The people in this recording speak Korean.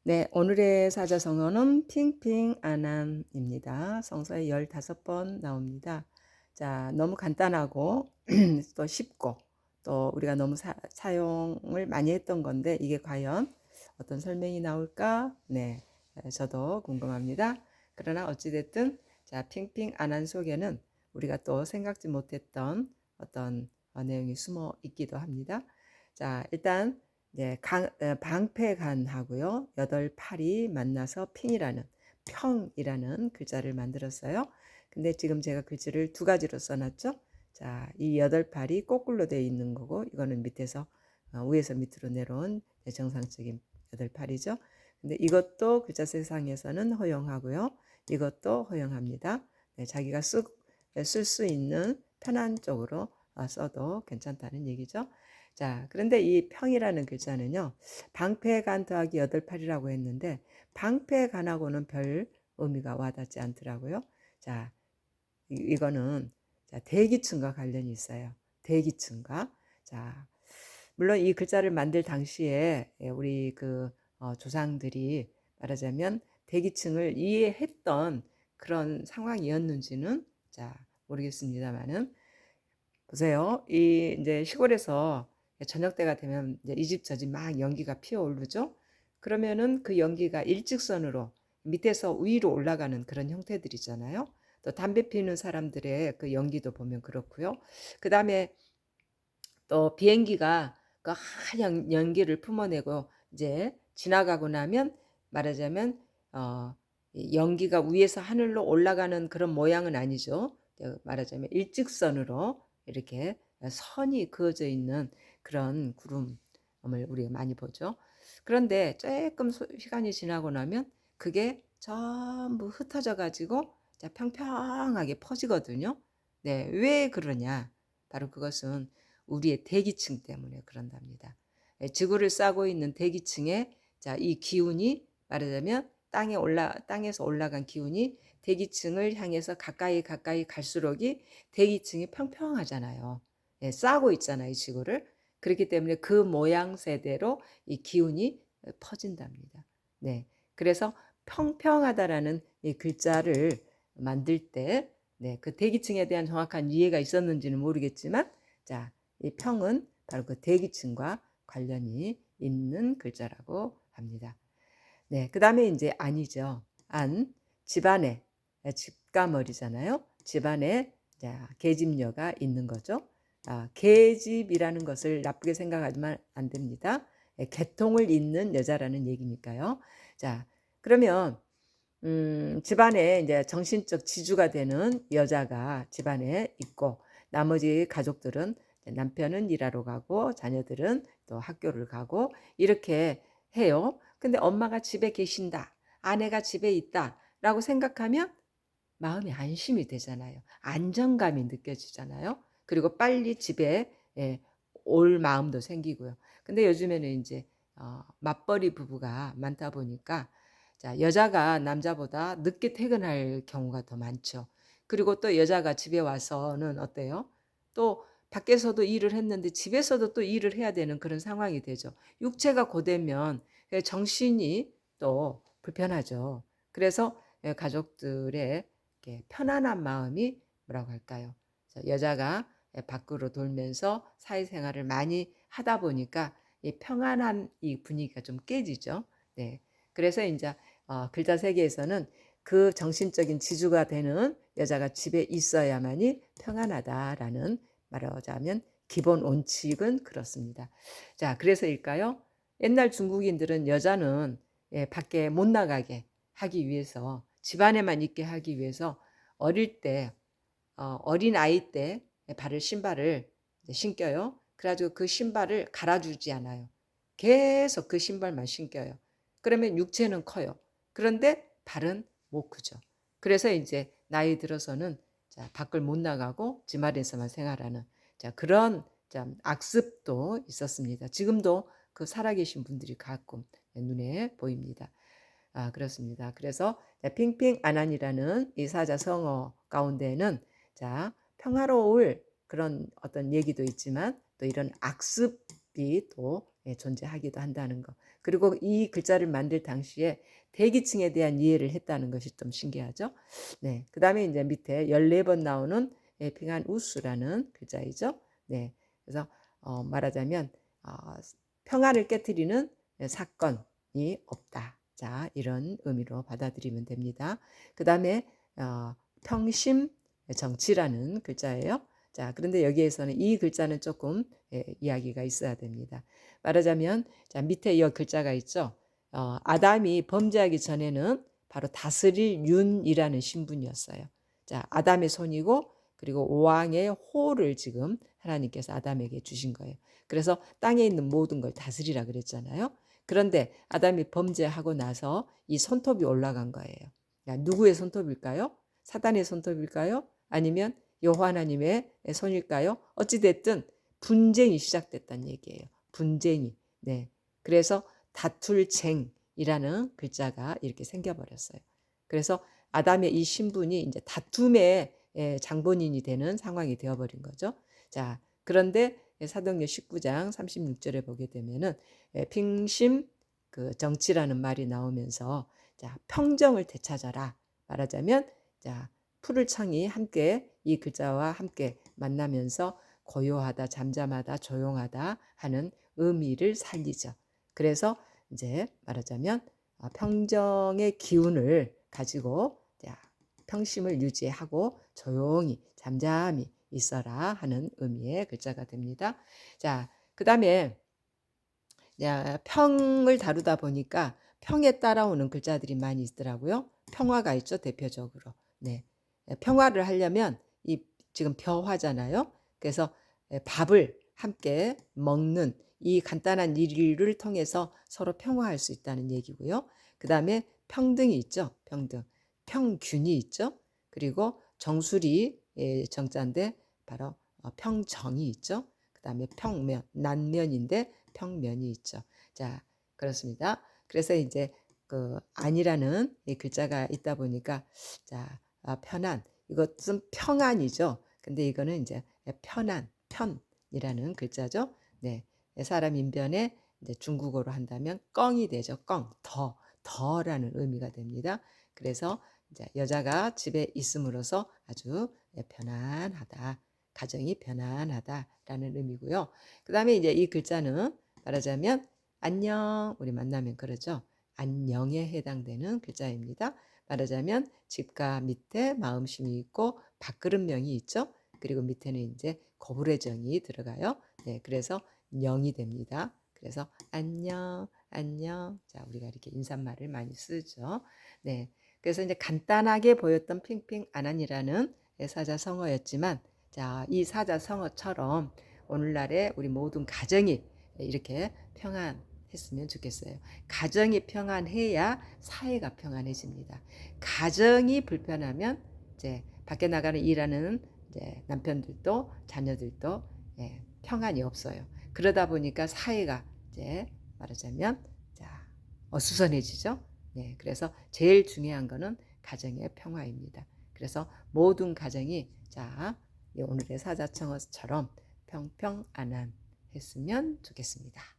네, 오늘의 사자성어는 핑핑아남입니다. 성서에 15번 나옵니다. 자, 너무 간단하고 또 쉽고 또 우리가 너무 사용을 많이 했던 건데 이게 과연 어떤 설명이 나올까? 네, 저도 궁금합니다. 그러나 어찌됐든 자, 핑핑아남 속에는 우리가 또 생각지 못했던 어떤 내용이 숨어 있기도 합니다. 자, 일단 네, 방패간하고요. 여덟 팔이 만나서 핑이라는 평이라는 글자를 만들었어요. 근데 지금 제가 글자를 두 가지로 써놨죠. 자, 이 여덟 팔이 거꾸로 되어 있는 거고 이거는 밑에서 위에서 밑으로 내려온 정상적인 여덟 팔이죠. 근데 이것도 글자 세상에서는 허용하고요. 이것도 허용합니다. 네, 자기가 쓸 수 있는 편한 쪽으로 써도 괜찮다는 얘기죠. 자, 그런데 이 평이라는 글자는요, 방패간 더하기 여덟 팔이라고 했는데, 방패간하고는 별 의미가 와닿지 않더라고요. 자, 이거는 자, 대기층과 관련이 있어요. 대기층과. 자, 물론 이 글자를 만들 당시에 우리 조상들이 말하자면 대기층을 이해했던 그런 상황이었는지는 자, 모르겠습니다만은 보세요. 이 이제 시골에서 저녁 때가 되면 이제 이 집 저 집 막 연기가 피어오르죠. 그러면은 그 연기가 일직선으로 밑에서 위로 올라가는 그런 형태들이잖아요. 또 담배 피우는 사람들의 그 연기도 보면 그렇고요. 그다음에 또 비행기가 그 하얀 연기를 품어내고 이제 지나가고 나면 말하자면 이 연기가 위에서 하늘로 올라가는 그런 모양은 아니죠. 말하자면 일직선으로 이렇게 선이 그어져 있는 그런 구름을 우리가 많이 보죠. 그런데 조금 시간이 지나고 나면 그게 전부 흩어져 가지고 평평하게 퍼지거든요. 네, 왜 그러냐? 바로 그것은 우리의 대기층 때문에 그런답니다. 지구를 싸고 있는 대기층에 이 기운이 말하자면 땅에서 올라간 기운이 대기층을 향해서 가까이 갈수록이 대기층이 평평하잖아요. 예, 싸고 있잖아요, 지구를. 그렇기 때문에 그 모양새대로 이 기운이 퍼진답니다. 네. 그래서 평평하다라는 이 글자를 만들 때, 네, 그 대기층에 대한 정확한 이해가 있었는지는 모르겠지만, 자, 이 평은 바로 그 대기층과 관련이 있는 글자라고 합니다. 네, 그 다음에 이제 안이죠. 안, 집안에, 집가머리잖아요. 집안에 계집녀가 있는 거죠. 계집이라는 것을 나쁘게 생각하면 안 됩니다. 계통을 잇는 여자라는 얘기니까요. 자, 그러면 집안에 이제 정신적 지주가 되는 여자가 집안에 있고 나머지 가족들은 남편은 일하러 가고 자녀들은 또 학교를 가고 이렇게 해요. 근데 엄마가 집에 계신다, 아내가 집에 있다라고 생각하면 마음이 안심이 되잖아요. 안정감이 느껴지잖아요. 그리고 빨리 집에 올 마음도 생기고요. 근데 요즘에는 이제 맞벌이 부부가 많다 보니까 자, 여자가 남자보다 늦게 퇴근할 경우가 더 많죠. 그리고 또 여자가 집에 와서는 어때요? 또 밖에서도 일을 했는데 집에서도 또 일을 해야 되는 그런 상황이 되죠. 육체가 고되면 정신이 또 불편하죠. 그래서 가족들의 이렇게 편안한 마음이 뭐라고 할까요? 여자가 밖으로 돌면서 사회생활을 많이 하다 보니까 이 평안한 이 분위기가 좀 깨지죠. 네. 그래서 이제 글자 세계에서는 그 정신적인 지주가 되는 여자가 집에 있어야만이 평안하다라는 말하자면 기본 원칙은 그렇습니다. 자, 그래서일까요? 옛날 중국인들은 여자는 밖에 못 나가게 하기 위해서 집안에만 있게 하기 위해서 어릴 때 어린 아이 때 발을 신발을 신겨요. 그래가지고 그 신발을 갈아주지 않아요. 계속 그 신발만 신겨요. 그러면 육체는 커요. 그런데 발은 못 크죠. 그래서 이제 나이 들어서는 밖을 못 나가고 집 안에서만 생활하는 그런 악습도 있었습니다. 지금도 그 살아계신 분들이 가끔 눈에 보입니다. 그렇습니다. 그래서 핑핑아난이라는 이 사자성어 가운데는 평화로울 그런 어떤 얘기도 있지만 또 이런 악습이 또 존재하기도 한다는 거. 그리고 이 글자를 만들 당시에 대기층에 대한 이해를 했다는 것이 좀 신기하죠. 네. 그다음에 이제 밑에 14번 나오는 핑한 우스라는 글자이죠. 네. 그래서 말하자면 어, 평안을 깨뜨리는 사건이 없다. 자, 이런 의미로 받아들이면 됩니다. 그다음에 평심 정치라는 글자예요. 자, 그런데 여기에서는 이 글자는 조금 이야기가 있어야 됩니다. 말하자면 자, 밑에 이 글자가 있죠. 아담이 범죄하기 전에는 바로 다스릴 윤이라는 신분이었어요. 자, 아담의 손이고 그리고 왕의 호를 지금 하나님께서 아담에게 주신 거예요. 그래서 땅에 있는 모든 걸 다스리라 그랬잖아요. 그런데 아담이 범죄하고 나서 이 손톱이 올라간 거예요. 누구의 손톱일까요? 사단의 손톱일까요? 아니면 여호와 하나님의 손일까요? 어찌 됐든 분쟁이 시작됐다는 얘기예요. 분쟁이. 네. 그래서 다툴쟁이라는 글자가 이렇게 생겨버렸어요. 그래서 아담의 이 신분이 이제 다툼의 장본인이 되는 상황이 되어버린 거죠. 자, 그런데 사도행전 19장 36절에 보게 되면은 핑심 그 정치라는 말이 나오면서 자, 평정을 되찾아라. 말하자면 자, 푸를 청이 함께 이 글자와 함께 만나면서 고요하다, 잠잠하다, 조용하다 하는 의미를 살리죠. 그래서 이제 말하자면 평정의 기운을 가지고 자, 평심을 유지하고 조용히 잠잠히 있어라 하는 의미의 글자가 됩니다. 자, 그다음에 평을 다루다 보니까 평에 따라오는 글자들이 많이 있더라고요. 평화가 있죠, 대표적으로. 네. 평화를 하려면 이 지금 벼화잖아요. 그래서 밥을 함께 먹는 이 간단한 일을 통해서 서로 평화할 수 있다는 얘기고요. 그다음에 평등이 있죠. 평등. 평균이 있죠. 그리고 정수리 정자인데 바로 평정이 있죠. 그다음에 평면, 난면인데 평면이 있죠. 자, 그렇습니다. 그래서 이제 그 안이라는 이 글자가 있다 보니까 자, 편안. 이것은 평안이죠. 근데 이거는 이제 편안, 편이라는 글자죠. 네. 사람 인변에 이제 중국어로 한다면 껑이 되죠. 껑, 더라는 의미가 됩니다. 그래서 이제 여자가 집에 있음으로써 아주 편안하다. 가정이 편안하다라는 의미고요. 그다음에 이제 이 글자는 말하자면 안녕 우리 만나면 그러죠. 안녕에 해당되는 글자입니다. 말하자면 집가 밑에 마음심이 있고 밥그릇명이 있죠. 그리고 밑에는 이제 거불의 정이 들어가요. 네, 그래서 영이 됩니다. 그래서 안녕, 안녕. 자, 우리가 이렇게 인사말을 많이 쓰죠. 네, 그래서 이제 간단하게 보였던 핑핑 아난이라는 사자성어였지만, 자, 이 사자성어처럼 오늘날의 우리 모든 가정이 이렇게 평안했으면 좋겠어요. 가정이 평안해야 사회가 평안해집니다. 가정이 불편하면 이제 밖에 나가는 일하는 이제 남편들도 자녀들도 평안이 없어요. 그러다 보니까 사회가 이제 말하자면 자, 어수선해지죠. 네, 그래서 제일 중요한 거는 가정의 평화입니다. 그래서 모든 가정이 자, 오늘의 사자성어처럼 평평안안 했으면 좋겠습니다.